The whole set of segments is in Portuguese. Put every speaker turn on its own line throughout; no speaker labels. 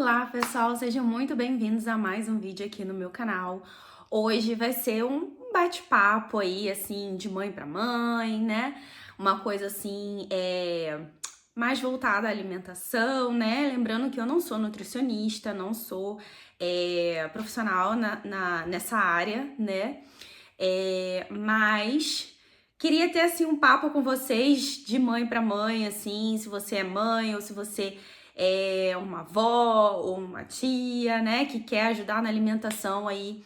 Olá, pessoal, sejam muito bem-vindos a mais um vídeo aqui no meu canal. Hoje vai ser um bate-papo aí, assim, de mãe para mãe, né? Uma coisa assim, mais voltada à alimentação, né? Lembrando que eu não sou nutricionista, não sou profissional nessa área, né? Mas queria ter, assim, um papo com vocês de mãe para mãe, assim, se você é mãe ou se você é uma avó ou uma tia, né, que quer ajudar na alimentação aí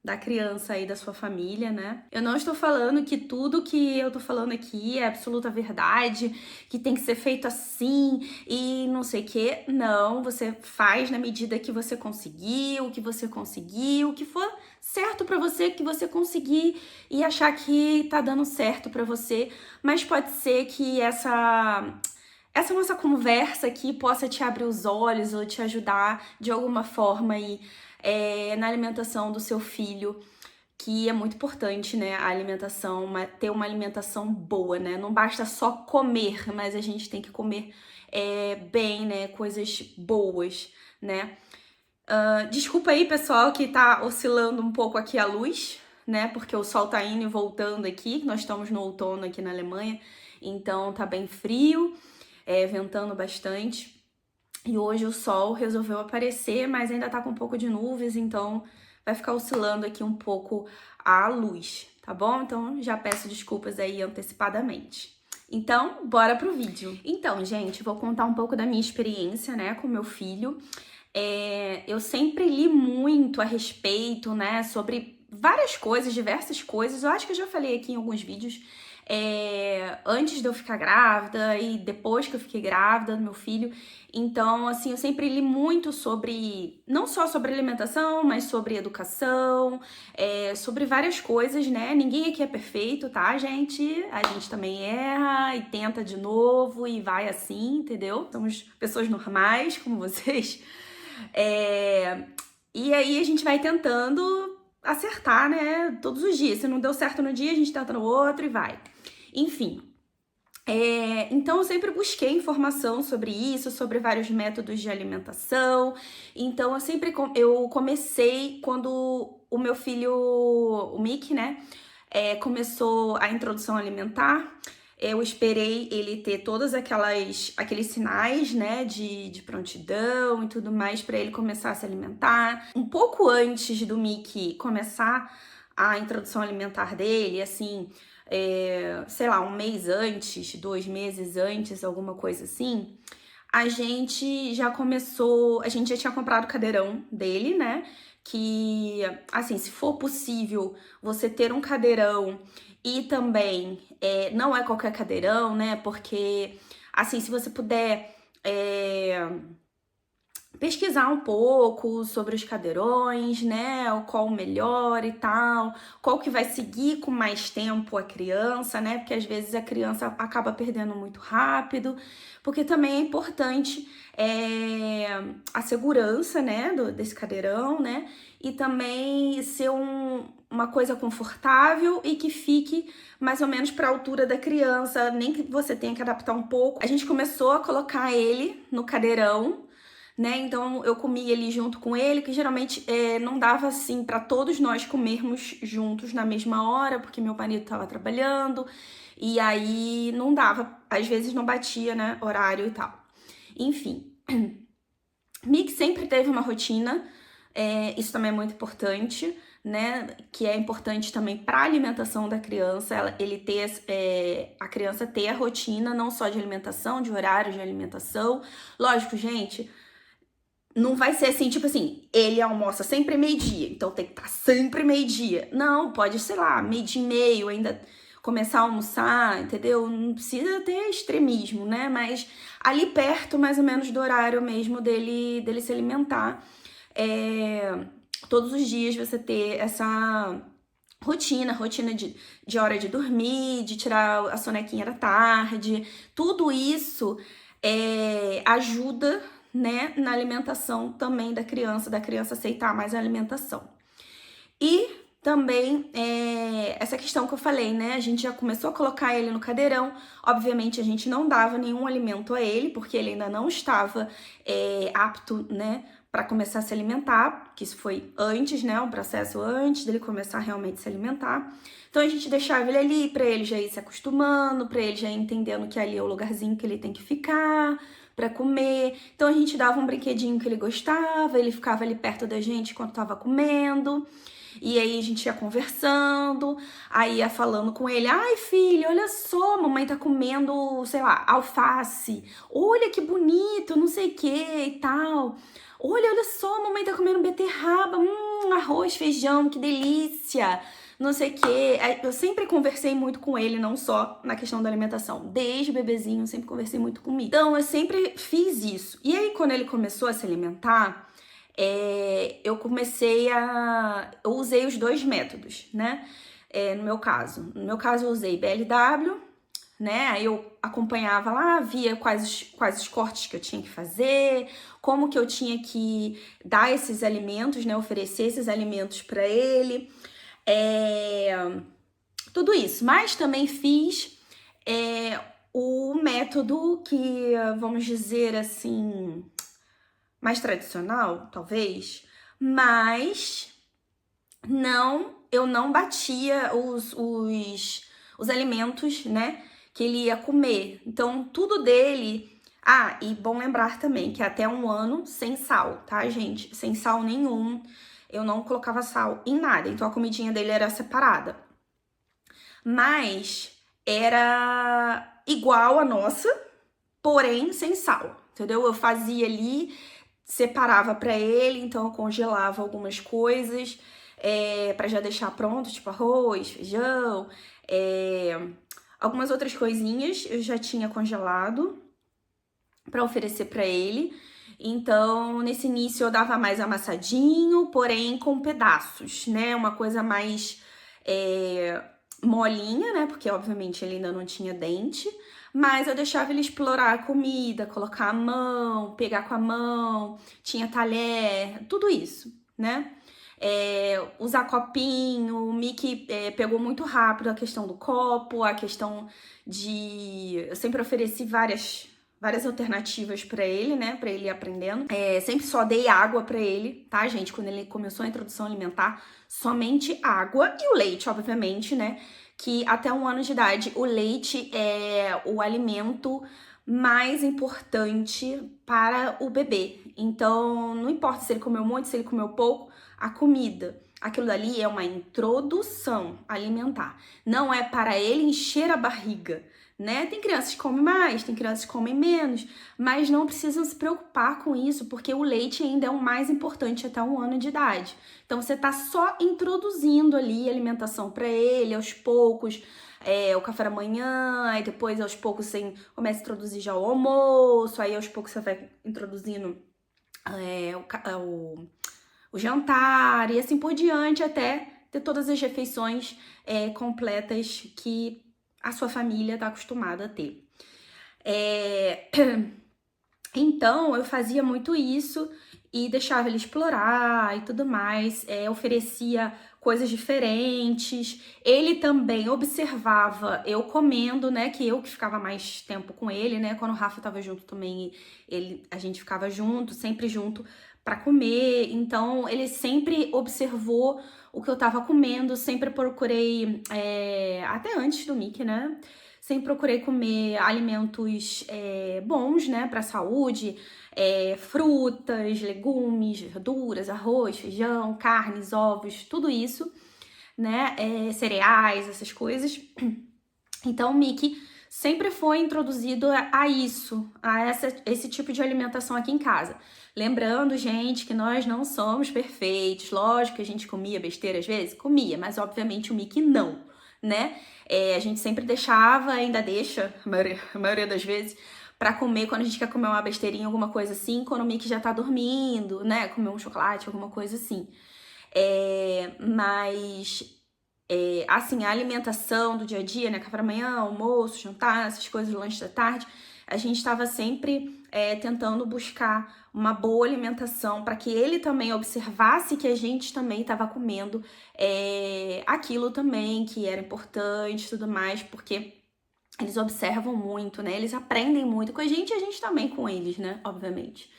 da criança aí da sua família, né? Eu não estou falando que tudo que eu tô falando aqui é absoluta verdade, que tem que ser feito assim e não sei o quê. Não, você faz na medida que você conseguir, o que for certo pra você, que você conseguir e achar que tá dando certo pra você, mas pode ser que essa nossa conversa aqui possa te abrir os olhos ou te ajudar de alguma forma aí na alimentação do seu filho, que é muito importante, né? A alimentação, ter uma alimentação boa, né? Não basta só comer, mas a gente tem que comer bem, né? Coisas boas, né? Desculpa aí, pessoal, que tá oscilando um pouco aqui a luz, né? Porque o sol tá indo e voltando aqui. Nós estamos no outono aqui na Alemanha, então tá bem frio, ventando bastante. E hoje o sol resolveu aparecer, mas ainda tá com um pouco de nuvens, então vai ficar oscilando aqui um pouco a luz, tá bom? Então já peço desculpas aí antecipadamente. Então, bora pro vídeo. Então, gente, vou contar um pouco da minha experiência, né, com meu filho. Eu sempre li muito a respeito, né, sobre várias coisas, diversas coisas. Eu acho que eu já falei aqui em alguns vídeos, antes de eu ficar grávida e depois que eu fiquei grávida do meu filho. Então, assim, eu sempre li muito sobre, não só sobre alimentação, mas sobre educação, sobre várias coisas, né? Ninguém aqui é perfeito, tá, gente? A gente também erra e tenta de novo e vai assim, entendeu? Somos pessoas normais, como vocês. E aí a gente vai tentando acertar, né, todos os dias. Se não deu certo no dia, a gente tenta no outro e vai. Enfim. Então eu sempre busquei informação sobre isso, sobre vários métodos de alimentação. Então eu comecei quando o meu filho, o Mickey, né, começou a introdução alimentar. Eu esperei ele ter todos aqueles sinais, né, de prontidão e tudo mais para ele começar a se alimentar. Um pouco antes do Mickey começar a introdução alimentar dele, assim, sei lá, um mês antes, 2 meses antes, alguma coisa assim, a gente já tinha comprado o cadeirão dele, né? Que, assim, se for possível você ter um cadeirão e também não é qualquer cadeirão, né? Porque, assim, se você puder pesquisar um pouco sobre os cadeirões, né? Qual o melhor e tal, qual que vai seguir com mais tempo a criança, né? Porque às vezes a criança acaba perdendo muito rápido, porque também é importante a segurança, né? Desse cadeirão, né? E também ser uma coisa confortável e que fique mais ou menos para a altura da criança, nem que você tenha que adaptar um pouco. A gente começou a colocar ele no cadeirão, né? Então eu comia ali junto com ele, que geralmente não dava assim para todos nós comermos juntos na mesma hora, porque meu marido estava trabalhando e aí não dava, às vezes não batia, né, horário e tal. Enfim, Mick sempre teve uma rotina, isso também é muito importante, né? Que é importante também para a alimentação da criança, a criança ter a rotina não só de alimentação, de horário de alimentação. Lógico, gente. Não vai ser assim, tipo assim, ele almoça sempre meio-dia, então tem que estar sempre meio-dia. Não, pode, sei lá, meio-dia e meio, ainda começar a almoçar, entendeu? Não precisa ter extremismo, né? Mas ali perto, mais ou menos, do horário mesmo dele se alimentar. Todos os dias você ter essa rotina de hora de dormir, de tirar a sonequinha da tarde. Tudo isso ajuda, né, na alimentação também da criança aceitar mais a alimentação. E também essa questão que eu falei, né? A gente já começou a colocar ele no cadeirão. Obviamente, a gente não dava nenhum alimento a ele, porque ele ainda não estava apto, né, para começar a se alimentar, que isso foi antes, né? Um processo antes dele começar realmente a se alimentar. Então, a gente deixava ele ali para ele já ir se acostumando, para ele já ir entendendo que ali é o lugarzinho que ele tem que ficar para comer. Então, a gente dava um brinquedinho que ele gostava, ele ficava ali perto da gente enquanto tava comendo. E aí a gente ia conversando, aí ia falando com ele: ai, filho, olha só, mamãe tá comendo, sei lá, alface. Olha que bonito, não sei o que e tal. Olha só, mamãe tá comendo beterraba, arroz, feijão, que delícia. Não sei o que. Eu sempre conversei muito com ele, não só na questão da alimentação. Desde bebezinho, eu sempre conversei muito comigo. Então, eu sempre fiz isso. E aí, quando ele começou a se alimentar, eu usei os dois métodos, né? No meu caso, eu usei BLW, né? Aí eu acompanhava lá, via quais os cortes que eu tinha que fazer, como que eu tinha que dar esses alimentos, né? Oferecer esses alimentos para ele, tudo isso. Mas também fiz o método que, vamos dizer assim, mais tradicional, talvez, mas eu não batia os alimentos, né, que ele ia comer. Então, tudo dele... Ah, e bom lembrar também que até 1 ano sem sal, tá, gente? Sem sal nenhum. Eu não colocava sal em nada, então a comidinha dele era separada. Mas era igual a nossa, porém sem sal, entendeu? Eu fazia ali, separava para ele, então eu congelava algumas coisas para já deixar pronto, tipo arroz, feijão, algumas outras coisinhas eu já tinha congelado para oferecer para ele. Então, nesse início eu dava mais amassadinho, porém com pedaços, né? Uma coisa mais molinha, né? Porque obviamente ele ainda não tinha dente. Mas eu deixava ele explorar a comida, colocar a mão, pegar com a mão, tinha talher, tudo isso, né? Usar copinho, o Mickey pegou muito rápido a questão do copo, a questão de... Eu sempre ofereci várias alternativas pra ele, né? Pra ele ir aprendendo. Sempre só dei água pra ele, tá, gente? Quando ele começou a introdução alimentar, somente água e o leite, obviamente, né? Que até 1 ano de idade, o leite é o alimento mais importante para o bebê. Então, não importa se ele comeu muito, se ele comeu pouco, a comida, aquilo dali é uma introdução alimentar. Não é para ele encher a barriga, né? Tem crianças que comem mais, tem crianças que comem menos, mas não precisam se preocupar com isso, porque o leite ainda é o mais importante até 1 ano de idade. Então, você tá só introduzindo ali a alimentação para ele, aos poucos, o café da manhã, aí depois, aos poucos, você começa a introduzir já o almoço, aí aos poucos você vai introduzindo o jantar, e assim por diante, até ter todas as refeições completas que a sua família está acostumada a ter. Então, eu fazia muito isso e deixava ele explorar e tudo mais, oferecia coisas diferentes. Ele também observava eu comendo, né, que eu que ficava mais tempo com ele, né, quando o Rafa tava junto também, a gente ficava junto, sempre junto para comer. Então, ele sempre observou o que eu tava comendo, sempre procurei, até antes do Mickey, né, sempre procurei comer alimentos bons, né, para a saúde, frutas, legumes, verduras, arroz, feijão, carnes, ovos, tudo isso, né, cereais, essas coisas. Então, o Mickey sempre foi introduzido a isso, esse tipo de alimentação aqui em casa. Lembrando, gente, que nós não somos perfeitos. Lógico que a gente comia besteira às vezes, comia, mas obviamente o Mickey não, né? A gente sempre deixava, ainda deixa, a maioria das vezes, pra comer quando a gente quer comer uma besteirinha, alguma coisa assim, quando o Mickey já tá dormindo, né? Comer um chocolate, alguma coisa assim. Assim, a alimentação do dia a dia, né? Café da manhã, almoço, jantar, essas coisas, lanche da tarde, a gente estava sempre tentando buscar uma boa alimentação, para que ele também observasse que a gente também estava comendo aquilo também, que era importante e tudo mais, porque eles observam muito, né? Eles aprendem muito com a gente e a gente também com eles, né? Obviamente.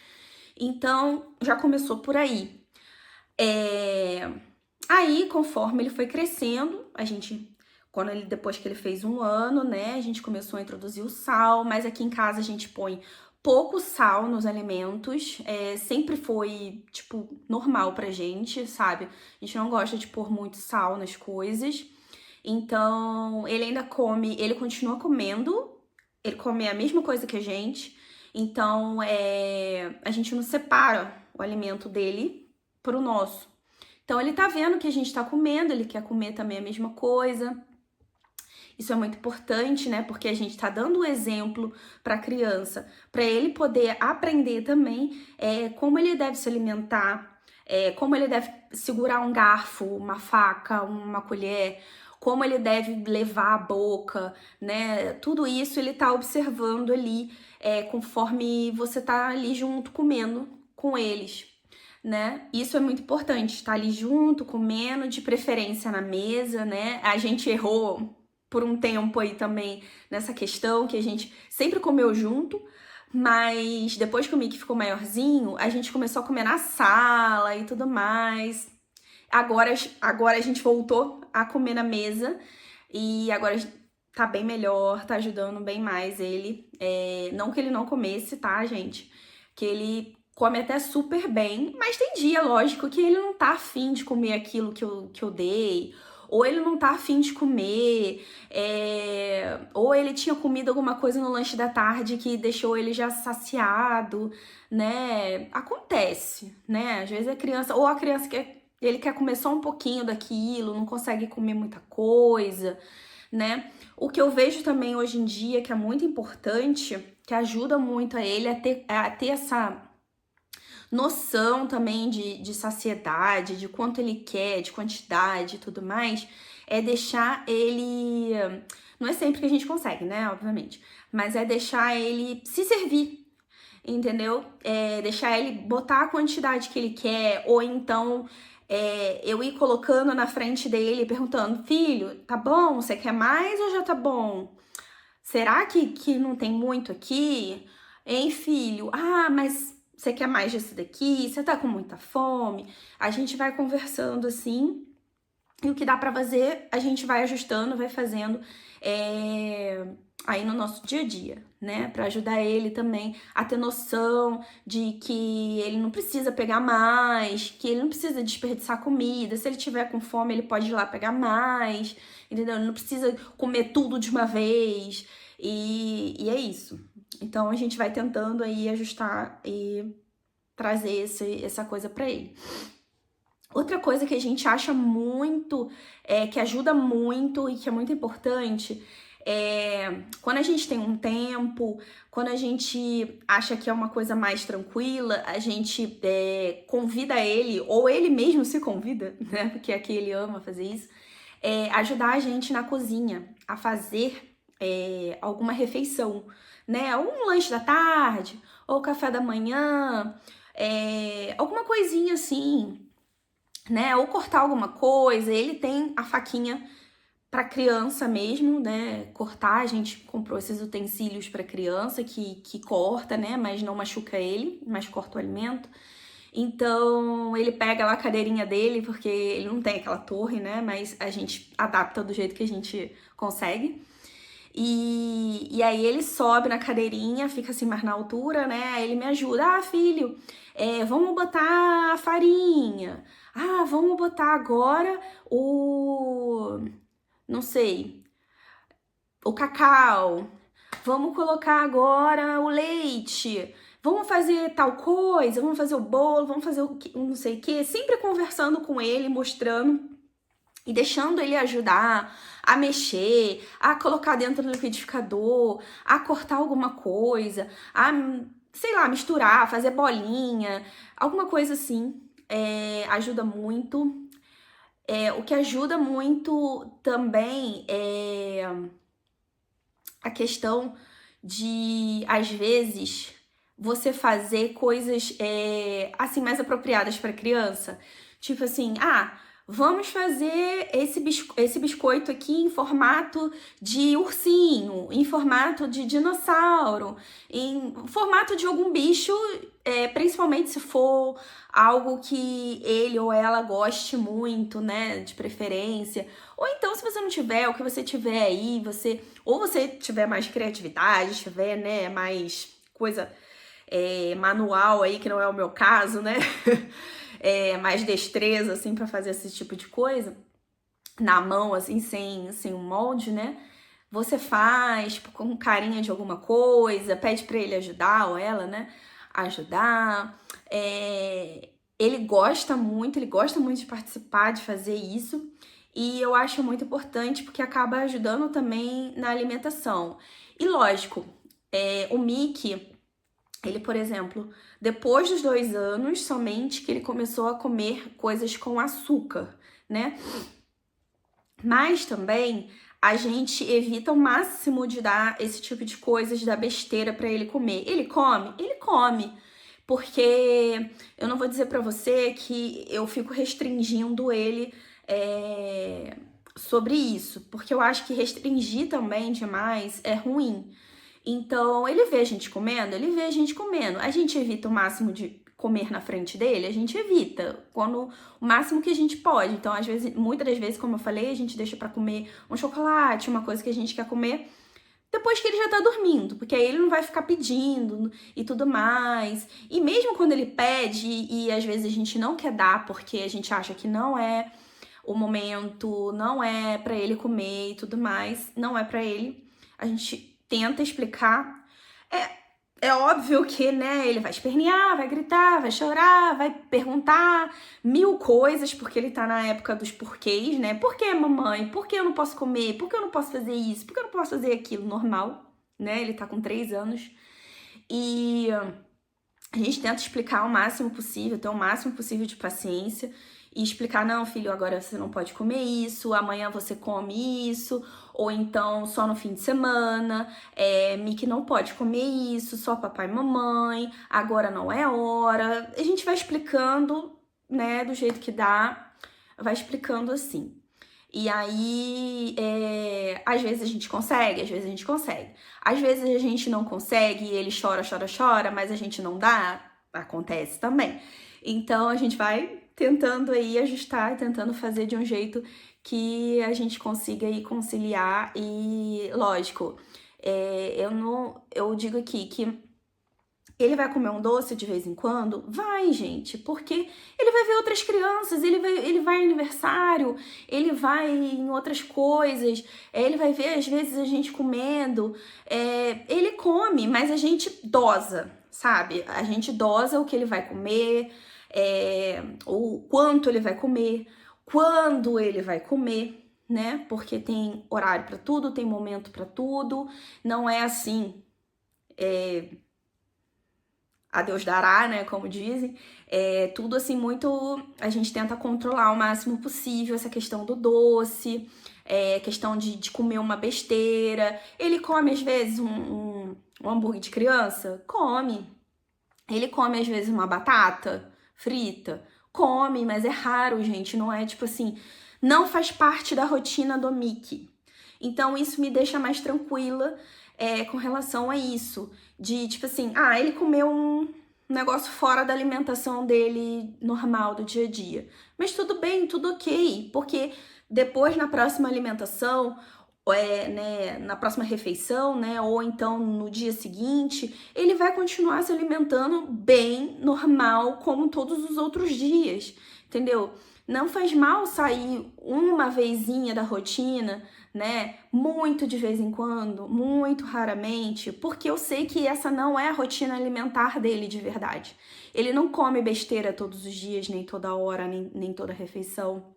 Então, já começou por aí. Aí, conforme ele foi crescendo, depois que ele fez 1 ano, né, a gente começou a introduzir o sal, mas aqui em casa a gente põe pouco sal nos alimentos, sempre foi, tipo, normal pra gente, sabe? A gente não gosta de pôr muito sal nas coisas, então ele continua comendo, ele come a mesma coisa que a gente, então a gente não separa o alimento dele pro nosso. Então ele tá vendo que a gente tá comendo, ele quer comer também a mesma coisa. Isso é muito importante, né? Porque a gente tá dando o exemplo para a criança, para ele poder aprender também como ele deve se alimentar, como ele deve segurar um garfo, uma faca, uma colher, como ele deve levar a boca, né? Tudo isso ele tá observando ali, conforme você tá ali junto comendo com eles, né? Isso é muito importante, estar ali junto, comendo, de preferência na mesa, né? A gente errou por um tempo aí também nessa questão, que a gente sempre comeu junto, mas depois que o Mickey ficou maiorzinho, a gente começou a comer na sala e tudo mais. Agora a gente voltou a comer na mesa e agora tá bem melhor, tá ajudando bem mais ele. Não que ele não comesse, tá, gente? Que ele come até super bem, mas tem dia, lógico, que ele não tá afim de comer aquilo que eu dei, ou ele não tá afim de comer, ou ele tinha comido alguma coisa no lanche da tarde que deixou ele já saciado, né? Acontece, né? Às vezes a criança ele quer comer só um pouquinho daquilo, não consegue comer muita coisa, né? O que eu vejo também hoje em dia, que é muito importante, que ajuda muito a ele a ter essa noção também de saciedade, de quanto ele quer, de quantidade e tudo mais, é deixar ele. Não é sempre que a gente consegue, né? Obviamente. Mas é deixar ele se servir, entendeu? Deixar ele botar a quantidade que ele quer, ou então eu ir colocando na frente dele, perguntando: filho, tá bom? Você quer mais ou já tá bom? Será que não tem muito aqui? Hein, filho? Ah, mas você quer mais disso daqui? Você tá com muita fome? A gente vai conversando assim, e o que dá pra fazer, a gente vai ajustando, vai fazendo aí no nosso dia a dia, né? Pra ajudar ele também a ter noção de que ele não precisa pegar mais, que ele não precisa desperdiçar comida. Se ele tiver com fome, ele pode ir lá pegar mais, entendeu? Ele não precisa comer tudo de uma vez. E é isso. Então a gente vai tentando aí ajustar e trazer essa coisa pra ele. Outra coisa que a gente acha muito, que ajuda muito e que é muito importante, quando a gente tem um tempo, quando a gente acha que é uma coisa mais tranquila, a gente convida ele, ou ele mesmo se convida, né? Porque aqui ele ama fazer isso, ajudar a gente na cozinha, a fazer alguma refeição, né? Ou um lanche da tarde, ou café da manhã, alguma coisinha assim, né? Ou cortar alguma coisa. Ele tem a faquinha para criança mesmo, né? Cortar, a gente comprou esses utensílios para criança que corta, né? Mas não machuca ele, mas corta o alimento. Então ele pega lá a cadeirinha dele, porque ele não tem aquela torre, né? Mas a gente adapta do jeito que a gente consegue. E aí ele sobe na cadeirinha, fica assim mais na altura, né? Aí ele me ajuda. Ah, filho, vamos botar a farinha. Ah, vamos botar agora não sei, o cacau. Vamos colocar agora o leite. Vamos fazer tal coisa, vamos fazer o bolo, vamos fazer não sei o quê. Sempre conversando com ele, mostrando e deixando ele ajudar a mexer, a colocar dentro do liquidificador, a cortar alguma coisa, a, sei lá, misturar, fazer bolinha, alguma coisa assim. Ajuda muito. O que ajuda muito também é a questão de, às vezes, você fazer coisas assim mais apropriadas para criança. Tipo assim, vamos fazer esse biscoito aqui em formato de ursinho, em formato de dinossauro, em formato de algum bicho, principalmente se for algo que ele ou ela goste muito, né, de preferência. Ou então, se você não tiver, o que você tiver aí, ou você tiver mais criatividade, tiver, né, mais coisa manual aí, que não é o meu caso, né? Mais destreza, assim, pra fazer esse tipo de coisa, na mão, assim, sem um molde, né? Você faz, tipo, com carinha de alguma coisa, pede pra ele ajudar, ou ela, né? Ajudar. Ele gosta muito de participar, de fazer isso. E eu acho muito importante porque acaba ajudando também na alimentação. E lógico, o Mickey, ele, por exemplo, depois dos 2 anos, somente que ele começou a comer coisas com açúcar, né? Mas também a gente evita o máximo de dar esse tipo de coisas, de dar besteira pra ele comer. Ele come? Ele come. Porque eu não vou dizer pra você que eu fico restringindo ele sobre isso. Porque eu acho que restringir também demais é ruim. Então, ele vê a gente comendo, ele vê a gente comendo. A gente evita o máximo de comer na frente dele, a gente evita o máximo que a gente pode. Então, às vezes, muitas das vezes, como eu falei, a gente deixa pra comer um chocolate, uma coisa que a gente quer comer depois que ele já tá dormindo, porque aí ele não vai ficar pedindo e tudo mais. E mesmo quando ele pede e às vezes a gente não quer dar porque a gente acha que não é o momento, não é pra ele comer e tudo mais, não é pra ele. A gente tenta explicar. É óbvio que, né, ele vai espernear, vai gritar, vai chorar, vai perguntar 1000 coisas, porque ele tá na época dos porquês, né? Por que, mamãe? Por que eu não posso comer? Por que eu não posso fazer isso? Por que eu não posso fazer aquilo? Normal, né? Ele tá com 3 anos. E a gente tenta explicar o máximo possível, ter o máximo possível de paciência e explicar, não, filho, agora você não pode comer isso, amanhã você come isso, ou então só no fim de semana, Mickey não pode comer isso, só papai e mamãe, agora não é hora. A gente vai explicando, né, do jeito que dá, vai explicando assim. E aí, às vezes a gente consegue, às vezes a gente consegue. Às vezes a gente não consegue e ele chora, chora, chora, mas a gente não dá, acontece também. Então a gente vai tentando aí ajustar, tentando fazer de um jeito que a gente consiga aí conciliar e, lógico, eu digo aqui que ele vai comer um doce de vez em quando? Vai, gente, porque ele vai ver outras crianças, ele vai em aniversário, ele vai em outras coisas, ele vai ver às vezes a gente comendo, ele come, mas a gente dosa, sabe? A gente dosa o que ele vai comer, o quanto ele vai comer, quando ele vai comer, né? Porque tem horário pra tudo, tem momento pra tudo, não é assim, a Deus dará, né, como dizem, tudo assim muito, a gente tenta controlar o máximo possível essa questão do doce, questão de comer uma besteira. Ele come às vezes um hambúrguer de criança? Come. Ele come às vezes uma batata frita? Come, mas é raro, gente, não é tipo assim, não faz parte da rotina do Mickey. Então isso me deixa mais tranquila com relação a isso. De tipo assim, ele comeu um negócio fora da alimentação dele normal, do dia a dia. Mas tudo bem, tudo ok, porque depois na próxima alimentação, né, na próxima refeição, né, ou então no dia seguinte, ele vai continuar se alimentando bem, normal, como todos os outros dias, entendeu? Não faz mal sair uma vezinha da rotina, né? Muito de vez em quando, muito raramente, porque eu sei que essa não é a rotina alimentar dele de verdade. Ele não come besteira todos os dias, nem toda hora, nem toda refeição.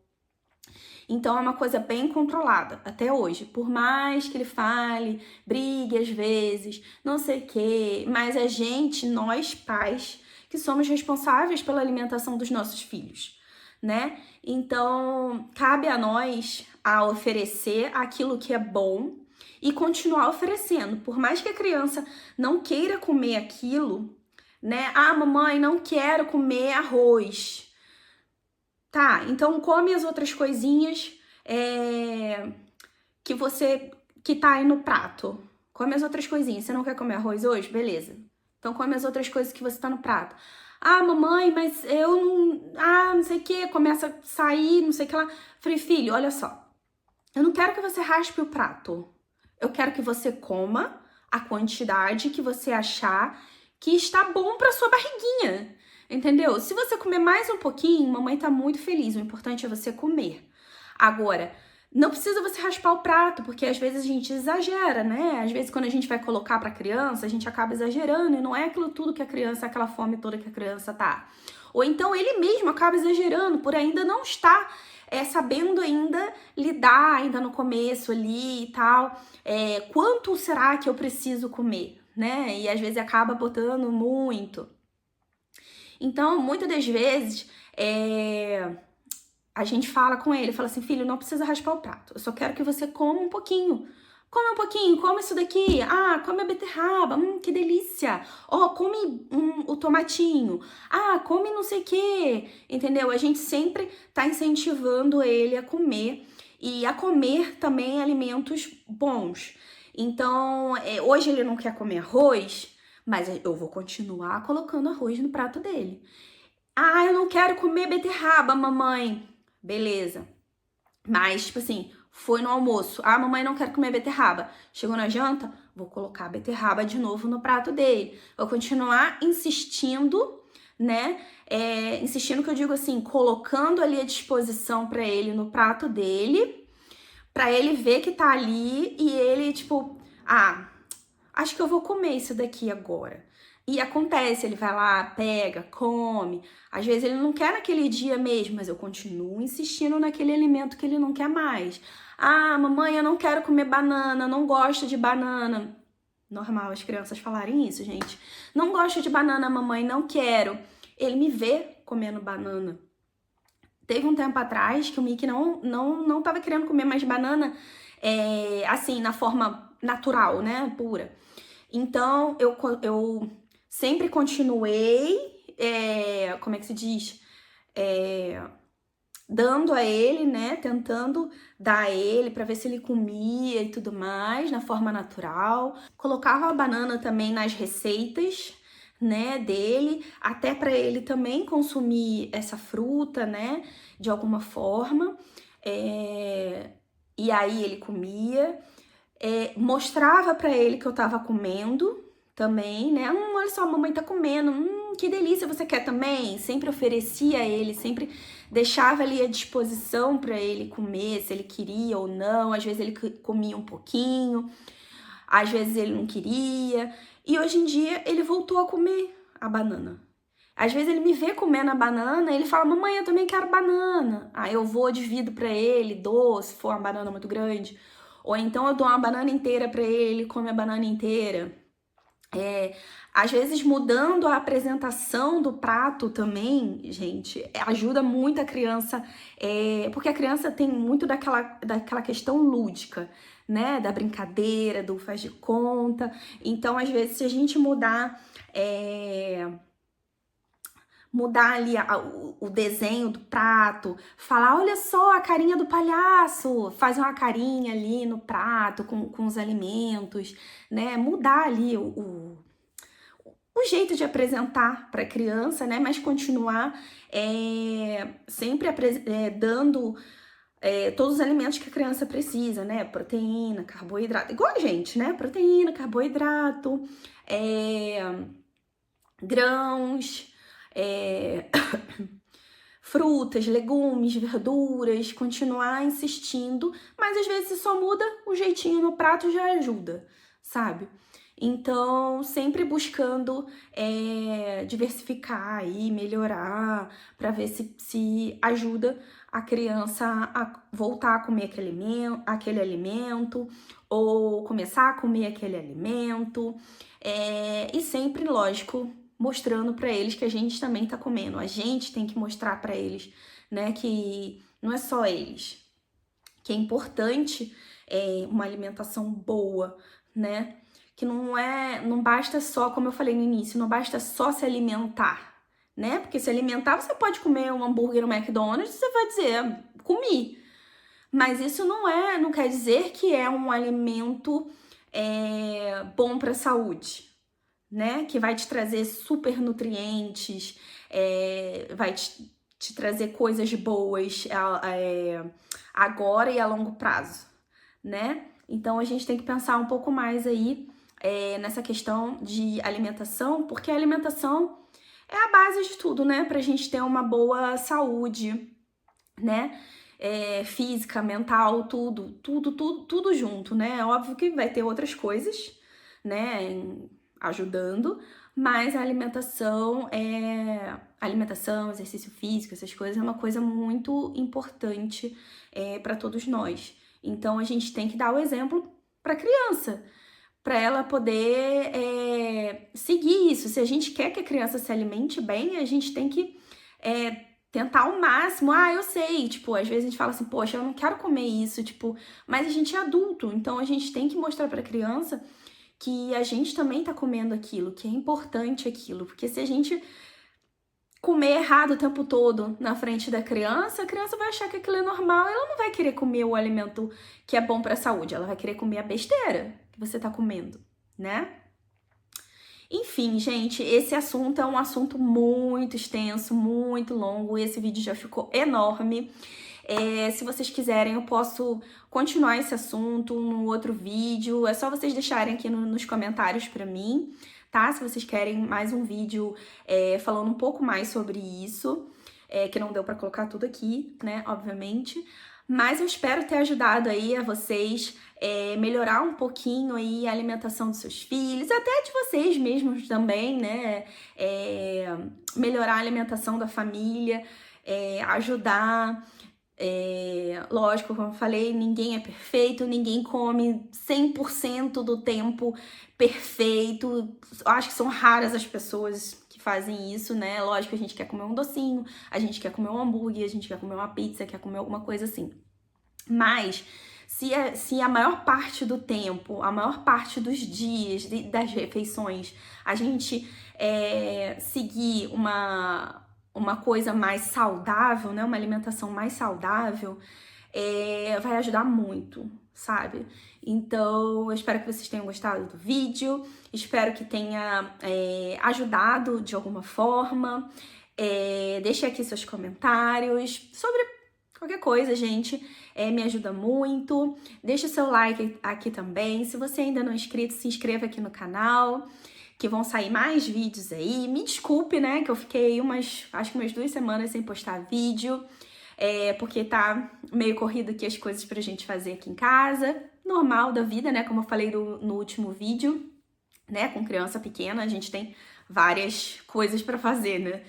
Então é uma coisa bem controlada até hoje. Por mais que ele fale, brigue às vezes, não sei o quê, mas a gente, nós pais, que somos responsáveis pela alimentação dos nossos filhos, né? Então, cabe a nós a oferecer aquilo que é bom e continuar oferecendo. Por mais que a criança não queira comer aquilo, né? Ah, mamãe, não quero comer arroz. Tá, então come as outras coisinhas que tá aí no prato. Come as outras coisinhas. Você não quer comer arroz hoje? Beleza. Então come as outras coisas que você tá no prato. Ah, mamãe, mas eu não... Ah, não sei o que. Começa a sair, não sei o que lá. Falei, filho, olha só. Eu não quero que você raspe o prato. Eu quero que você coma a quantidade que você achar que está bom pra sua barriguinha. Entendeu? Se você comer mais um pouquinho, mamãe tá muito feliz. O importante é você comer. Agora, não precisa você raspar o prato, porque às vezes a gente exagera, né? Às vezes quando a gente vai colocar pra criança, a gente acaba exagerando e não é aquilo tudo que a criança, aquela fome toda que a criança tá. Ou então ele mesmo acaba exagerando por ainda não estar sabendo ainda lidar, ainda no começo ali e tal. Quanto será que eu preciso comer, né? E às vezes acaba botando muito. Então, muitas das vezes, a gente fala com ele, fala assim, filho, não precisa raspar o prato, eu só quero que você coma um pouquinho. Come um pouquinho, come isso daqui. Ah, come a beterraba, que delícia. Ó, come o tomatinho. Ah, come não sei o quê, entendeu? A gente sempre tá incentivando ele a comer e a comer também alimentos bons. Então, hoje ele não quer comer arroz, mas eu vou continuar colocando arroz no prato dele. Ah, eu não quero comer beterraba, mamãe. Beleza. Mas, tipo assim, foi no almoço. Ah, mamãe, não quero comer beterraba. Chegou na janta, vou colocar a beterraba de novo no prato dele. Vou continuar insistindo, né? Insistindo que eu digo assim, colocando ali à disposição pra ele no prato dele, pra ele ver que tá ali e ele, tipo, acho que eu vou comer isso daqui agora. E acontece, ele vai lá, pega, come. Às vezes ele não quer naquele dia mesmo, mas eu continuo insistindo naquele alimento que ele não quer mais. Ah, mamãe, eu não quero comer banana, não gosto de banana. Normal as crianças falarem isso, gente. Não gosto de banana, mamãe, não quero. Ele me vê comendo banana. Teve um tempo atrás que o Mickey não tava querendo comer mais banana, assim, na forma natural, né, pura. Então, eu sempre continuei, como é que se diz? Dando a ele, né? Tentando dar a ele para ver se ele comia e tudo mais, na forma natural. Colocava a banana também nas receitas, né, dele, até para ele também consumir essa fruta, né, de alguma forma. E aí ele comia. Mostrava para ele que eu tava comendo também, né? Olha só, a mamãe tá comendo, que delícia, você quer também? Sempre oferecia a ele, sempre deixava ali à disposição para ele comer, se ele queria ou não. Às vezes ele comia um pouquinho, às vezes ele não queria. E hoje em dia ele voltou a comer a banana. Às vezes ele me vê comendo a banana e ele fala, mamãe, eu também quero banana. Aí eu vou, divido pra ele, dou, se for uma banana muito grande. Ou então eu dou uma banana inteira pra ele, come a banana inteira. Às vezes mudando a apresentação do prato também, gente, ajuda muito a criança, porque a criança tem muito daquela questão lúdica, né, da brincadeira, do faz de conta. Então, às vezes, se a gente mudar ali o desenho do prato, falar, olha só a carinha do palhaço, faz uma carinha ali no prato com os alimentos, né, mudar ali o jeito de apresentar para a criança, né? Mas continuar sempre dando todos os alimentos que a criança precisa, né? Proteína, carboidrato, igual a gente, né? Proteína, carboidrato, grãos, frutas, legumes, verduras, continuar insistindo, mas às vezes só muda o jeitinho no prato já ajuda, sabe? Então, sempre buscando diversificar e melhorar para ver se ajuda a criança a voltar a comer aquele alimento ou começar a comer aquele alimento. E sempre, lógico, mostrando para eles que a gente também tá comendo. A gente tem que mostrar para eles, né, que não é só eles, que é importante uma alimentação boa, né? que não basta só, como eu falei no início, não basta só se alimentar, né? Porque se alimentar, você pode comer um hambúrguer no McDonald's e você vai dizer, comi. Mas isso não quer dizer que é um alimento bom para a saúde, né? Que vai te trazer super nutrientes, vai te trazer coisas boas agora e a longo prazo, né? Então a gente tem que pensar um pouco mais aí nessa questão de alimentação, porque a alimentação é a base de tudo, né? Pra gente ter uma boa saúde, né? Física, mental, tudo junto, né? É óbvio que vai ter outras coisas, né? Ajudando, mas a alimentação, exercício físico, essas coisas é uma coisa muito importante para todos nós. Então a gente tem que dar o exemplo para a criança, para ela poder seguir isso. Se a gente quer que a criança se alimente bem, a gente tem que tentar ao máximo. Eu sei, tipo, às vezes a gente fala assim, poxa, eu não quero comer isso, tipo, mas a gente é adulto, então a gente tem que mostrar para a criança que a gente também tá comendo aquilo, que é importante aquilo, porque se a gente comer errado o tempo todo na frente da criança, a criança vai achar que aquilo é normal, ela não vai querer comer o alimento que é bom para a saúde, ela vai querer comer a besteira que você tá comendo, né? Enfim, gente, esse assunto é um assunto muito extenso, muito longo, esse vídeo já ficou enorme. Se vocês quiserem, eu posso continuar esse assunto no outro vídeo. É só vocês deixarem aqui nos comentários pra mim, tá? Se vocês querem mais um vídeo falando um pouco mais sobre isso, que não deu pra colocar tudo aqui, né? Obviamente. Mas eu espero ter ajudado aí a vocês melhorar um pouquinho aí a alimentação dos seus filhos, até de vocês mesmos também, né? Melhorar a alimentação da família, ajudar. Lógico, como eu falei, ninguém é perfeito, ninguém come 100% do tempo perfeito. Acho que são raras as pessoas que fazem isso, né? Lógico, a gente quer comer um docinho, a gente quer comer um hambúrguer, a gente quer comer uma pizza, quer comer alguma coisa assim. Mas se a maior parte do tempo, a maior parte dos dias, das refeições, a gente seguir uma coisa mais saudável, né? Uma alimentação mais saudável, vai ajudar muito, sabe? Então, eu espero que vocês tenham gostado do vídeo, espero que tenha ajudado de alguma forma. Deixe aqui seus comentários sobre qualquer coisa, gente. Me ajuda muito. Deixe o seu like aqui também. Se você ainda não é inscrito, se inscreva aqui no canal, que vão sair mais vídeos aí. Me desculpe, né, que eu fiquei acho que umas 2 semanas sem postar vídeo, porque tá meio corrido aqui as coisas pra gente fazer aqui em casa. Normal da vida, né, como eu falei no último vídeo, né, com criança pequena, a gente tem várias coisas pra fazer, né.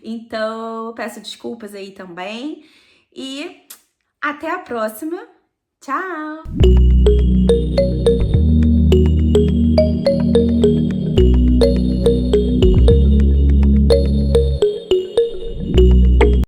Então, peço desculpas aí também. E até a próxima. Tchau!